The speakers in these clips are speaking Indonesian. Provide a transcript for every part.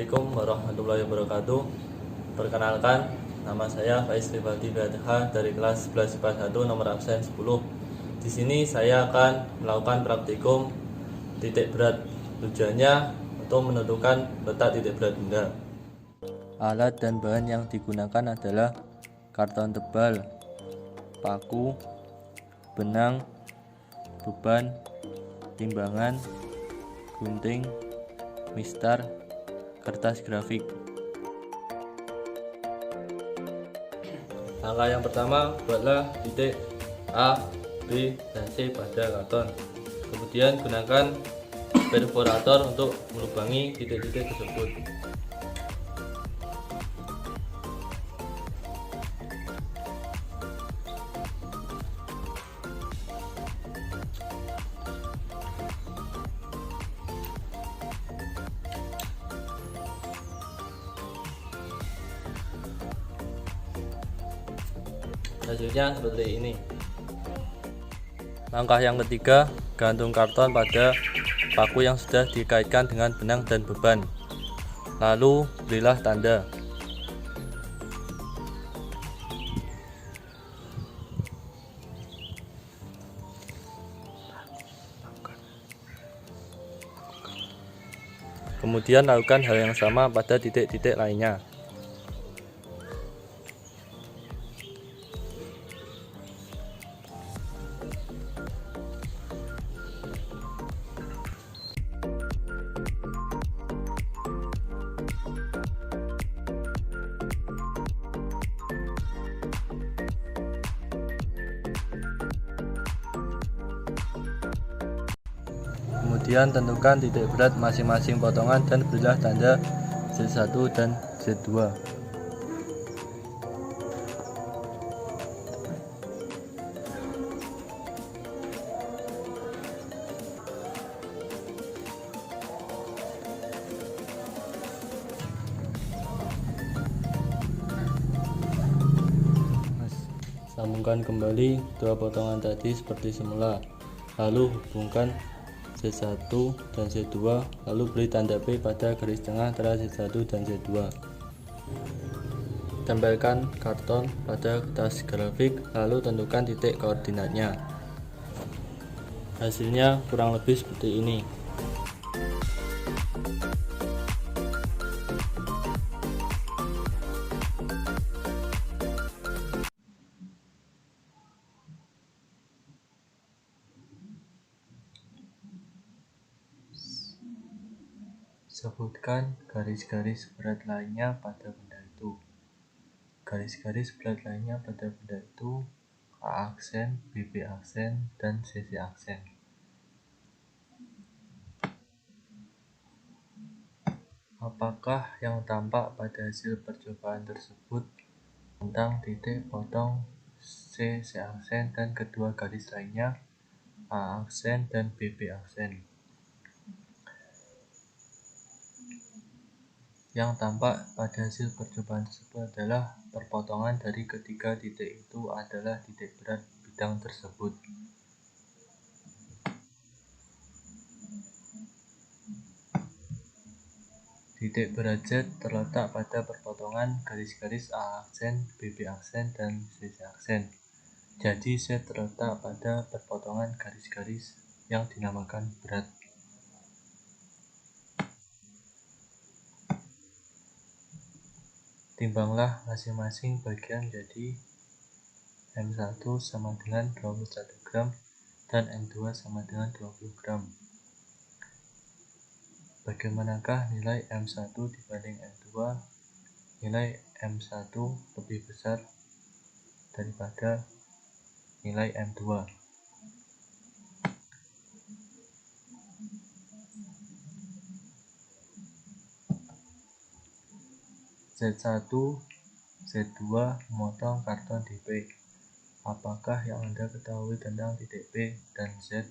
Assalamualaikum warahmatullahi wabarakatuh. Perkenalkan, nama saya Faiz Rifati Badha dari kelas 11 IPA 1 nomor absen 10. Di sini saya akan melakukan praktikum titik berat. Tujuannya untuk menentukan letak titik berat benda. Alat dan bahan yang digunakan adalah karton tebal, paku, benang, beban, timbangan, gunting, mistar, kertas grafik. Langkah yang pertama, buatlah titik A, B, dan C pada karton. Kemudian gunakan perforator untuk melubangi titik-titik tersebut. Hasilnya seperti ini. Langkah yang ketiga, gantung karton pada paku yang sudah dikaitkan dengan benang dan beban. Lalu berilah tanda. Kemudian lakukan hal yang sama pada titik-titik lainnya. Kemudian tentukan titik berat masing-masing potongan dan berilah tanda Z1 dan Z2. Sambungkan kembali dua potongan tadi seperti semula, lalu hubungkan Z1 dan Z2, lalu beri tanda P pada garis tengah antara Z1 dan Z2. Tempelkan karton pada kertas grafik, lalu tentukan titik koordinatnya. Hasilnya kurang lebih seperti ini. Sebutkan garis-garis berat lainnya pada benda itu. Garis-garis berat lainnya pada benda itu A aksen, BB aksen, dan CC aksen. Apakah yang tampak pada hasil percobaan tersebut tentang titik potong CC aksen dan kedua garis lainnya A aksen dan BB aksen? Yang tampak pada hasil percobaan tersebut adalah perpotongan dari ketiga titik itu adalah titik berat bidang tersebut. Titik berat Z terletak pada perpotongan garis-garis A aksen, BB aksen, dan CC aksen. Jadi Z terletak pada perpotongan garis-garis yang dinamakan berat. Timbanglah masing-masing bagian jadi M1 sama dengan 21 gram dan M2 sama dengan 20 gram. Bagaimanakah nilai M1 dibanding M2? Nilai M1 lebih besar daripada nilai M2. Z1, Z2 memotong karton di P. Apakah yang Anda ketahui tentang titik P dan Z?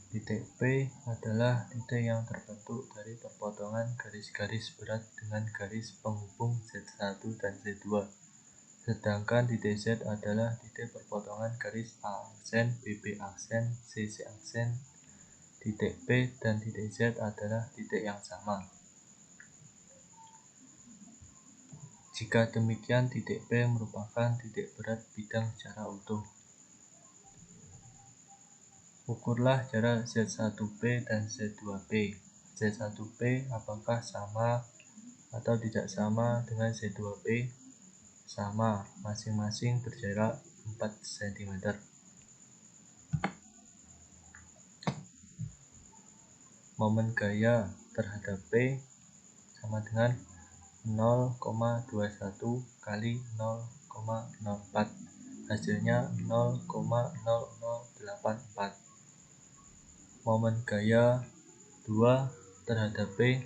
Titik P adalah titik yang terbentuk dari perpotongan garis-garis berat dengan garis penghubung Z1 dan Z2. Sedangkan titik Z adalah titik perpotongan garis A aksen, BB aksen, CC aksen. Titik P dan titik Z adalah titik yang sama. Jika demikian, titik P merupakan titik berat bidang secara utuh. Ukurlah jarak Z1P dan Z2P. Z1P apakah sama atau tidak sama dengan Z2P? Sama, masing-masing berjarak 4 cm. Momen gaya terhadap P sama dengan 0,21 kali 0,04, hasilnya 0,0084. Momen gaya 2 terhadap P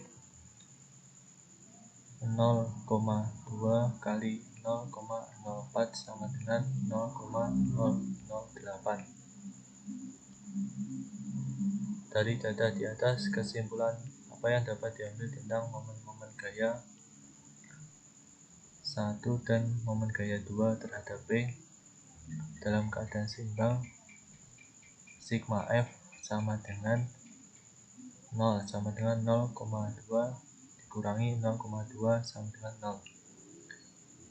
0,2 kali 0,04 sama dengan 0,008. Dari data di atas, kesimpulan apa yang dapat diambil tentang momen-momen gaya 1 dan momen gaya 2 terhadap P? Dalam keadaan seimbang, sigma F sama dengan 0 sama dengan 0,2 dikurangi 0,2 sama dengan 0.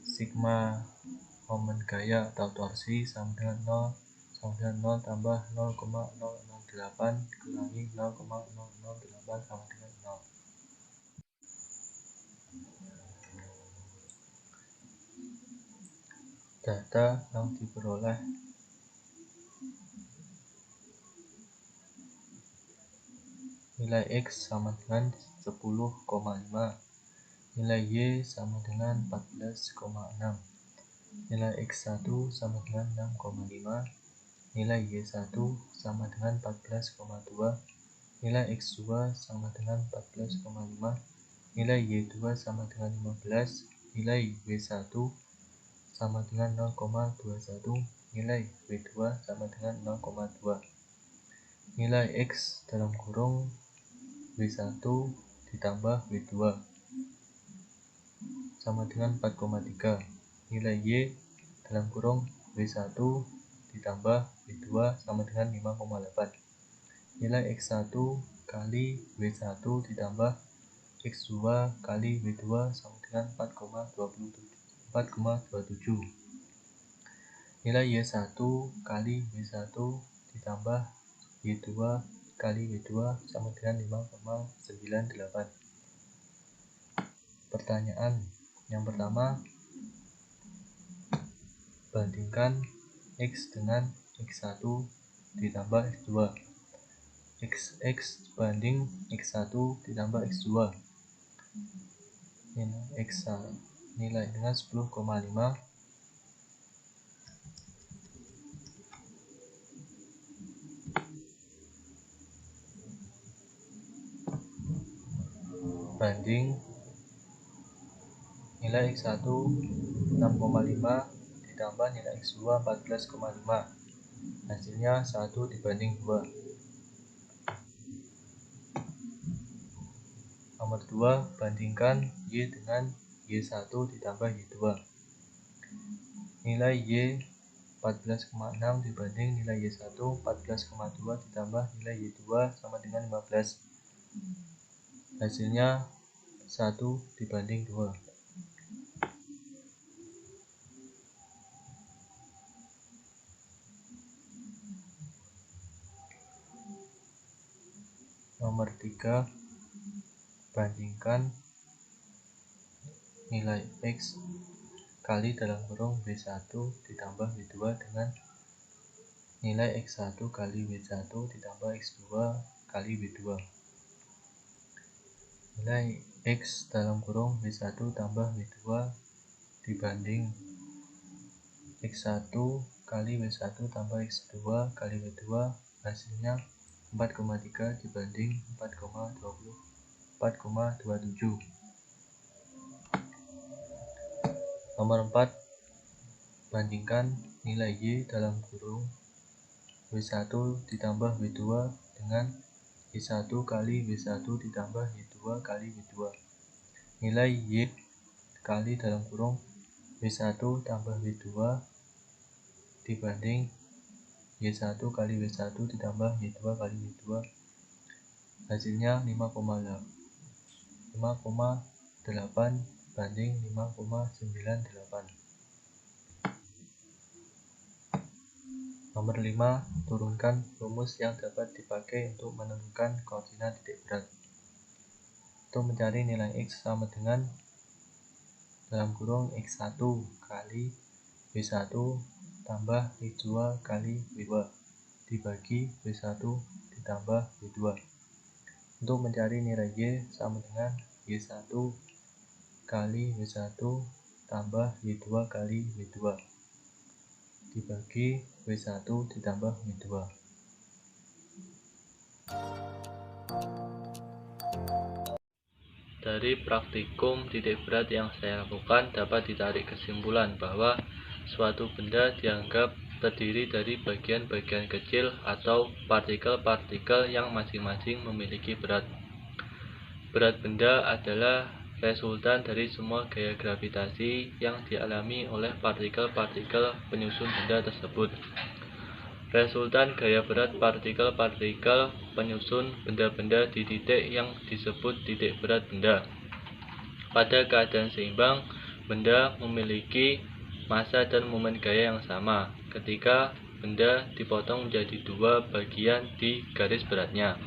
Sigma momen gaya atau torsi sama dengan 0 sama dengan 0 tambah 0,008 dikurangi 0,008 sama dengan 0. Data yang diperoleh nilai X sama dengan 10,5, nilai Y sama dengan 14,6, nilai X1 sama dengan 6,5, nilai Y1 sama dengan 14,2, nilai X2 sama dengan 14,5, nilai Y2 sama dengan 15, nilai W1 sama dengan 0,21, nilai W2 sama dengan 0,2. Nilai X dalam kurung W1 ditambah W2 sama dengan 4,3. Nilai Y dalam kurung W1 ditambah W2 sama dengan 5,8. Nilai X1 kali W1 ditambah X2 kali W2 sama dengan 4,27. Nilai Y1 kali W1 ditambah Y2 kali W2 sama dengan 5,98. Pertanyaan yang pertama, bandingkan X dengan X1 ditambah X2. X banding X1 ditambah X2. X1 nilai dengan 10,5 banding nilai X1 6,5 ditambah nilai X2 14,5, hasilnya 1 dibanding 2. Nomor 2, bandingkan Y dengan Y1 ditambah Y2. Nilai Y 14,6 dibanding nilai Y1 14,2 ditambah nilai Y2 sama dengan 15, hasilnya 1 dibanding 2. Nomor 3, bandingkan nilai X kali dalam kurung W1 ditambah W2 dengan nilai X1 kali W1 ditambah X2 kali W2. Nilai X dalam kurung W1 tambah W2 dibanding X1 kali W1 tambah X2 kali W2, hasilnya 4,3 dibanding 4,27. Nomor 4, bandingkan nilai Y dalam kurung W1 ditambah W2 dengan Y1 kali W1 ditambah Y2 kali W2. Nilai Y kali dalam kurung W1 tambah W2 dibanding Y1 kali W1 ditambah Y2 kali W2, hasilnya 5,8 berbanding 5,98. Nomor 5. Turunkan rumus yang dapat dipakai untuk menentukan koordinat titik berat. Untuk mencari nilai X sama dengan dalam kurung X1 kali W1 tambah W2 kali W2 dibagi W1 ditambah W2. Untuk mencari nilai Y sama dengan Y1 kali W1 tambah W2 kali W2 dibagi W1 ditambah W2. Dari praktikum titik berat yang saya lakukan dapat ditarik kesimpulan bahwa suatu benda dianggap terdiri dari bagian-bagian kecil atau partikel-partikel yang masing-masing memiliki berat. Berat benda adalah resultan dari semua gaya gravitasi yang dialami oleh partikel-partikel penyusun benda tersebut. Resultan gaya berat partikel-partikel penyusun benda-benda di titik yang disebut titik berat benda. Pada keadaan seimbang, benda memiliki massa dan momen gaya yang sama ketika benda dipotong menjadi dua bagian di garis beratnya.